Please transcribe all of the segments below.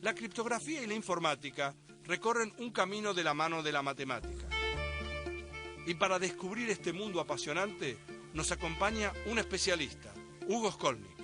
La criptografía y la informática recorren un camino de la mano de la matemática. Y para descubrir este mundo apasionante, nos acompaña un especialista, Hugo Skolnik.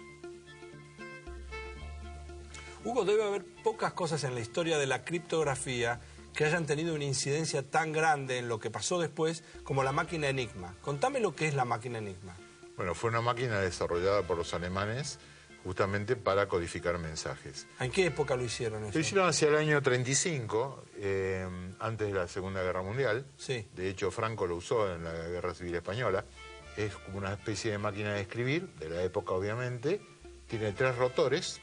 Hugo, debe haber pocas cosas en la historia de la criptografía que hayan tenido una incidencia tan grande en lo que pasó después como la máquina Enigma. Contame lo que es la máquina Enigma. Bueno, fue una máquina desarrollada por los alemanes justamente para codificar mensajes. ¿En qué época lo hicieron eso? Lo hicieron hacia el año 35, antes de la Segunda Guerra Mundial. Sí. De hecho, Franco lo usó en la Guerra Civil Española. Es como una especie de máquina de escribir, de la época obviamente. Tiene 3 rotores,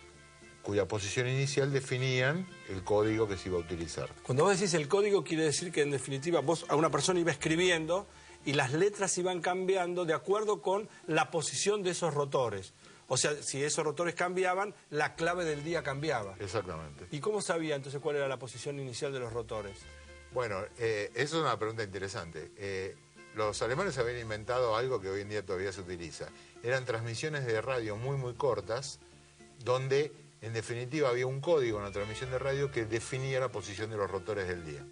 cuya posición inicial definían el código que se iba a utilizar. Cuando vos decís el código, quiere decir que en definitiva vos a una persona iba escribiendo y las letras iban cambiando de acuerdo con la posición de esos rotores. O sea, si esos rotores cambiaban, la clave del día cambiaba. Exactamente. ¿Y cómo sabía entonces cuál era la posición inicial de los rotores? Bueno, eso es una pregunta interesante. Los alemanes habían inventado algo que hoy en día todavía se utiliza. Eran transmisiones de radio muy cortas, donde en definitiva había un código en la transmisión de radio que definía la posición de los rotores del día.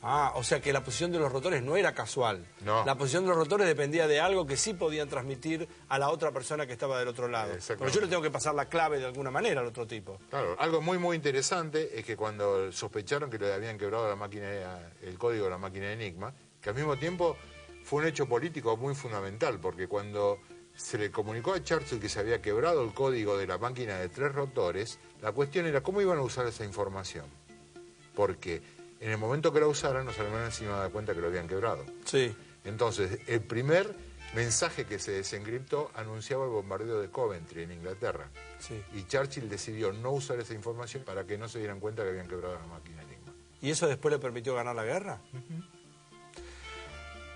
Ah, o sea que la posición de los rotores no era casual. No. La posición de los rotores dependía de algo que sí podían transmitir a la otra persona que estaba del otro lado. Pero yo le tengo que pasar la clave de alguna manera al otro tipo. Claro, algo muy interesante es que cuando sospecharon que le habían quebrado la máquina, el código de la máquina de Enigma, que al mismo tiempo fue un hecho político muy fundamental, porque cuando se le comunicó a Churchill que se había quebrado el código de la máquina de 3 rotores, la cuestión era cómo iban a usar esa información. Porque en el momento que la usaran, los alemanes se iban a dar cuenta que lo habían quebrado. Sí. Entonces, el primer mensaje que se desencriptó anunciaba el bombardeo de Coventry, en Inglaterra. Sí. Y Churchill decidió no usar esa información para que no se dieran cuenta que habían quebrado la máquina Enigma. ¿Y eso después le permitió ganar la guerra?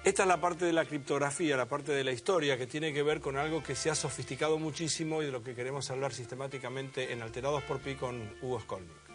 Esta es la parte de la criptografía, la parte de la historia, que tiene que ver con algo que se ha sofisticado muchísimo y de lo que queremos hablar sistemáticamente en Alterados por Pi con Hugo Skolnik.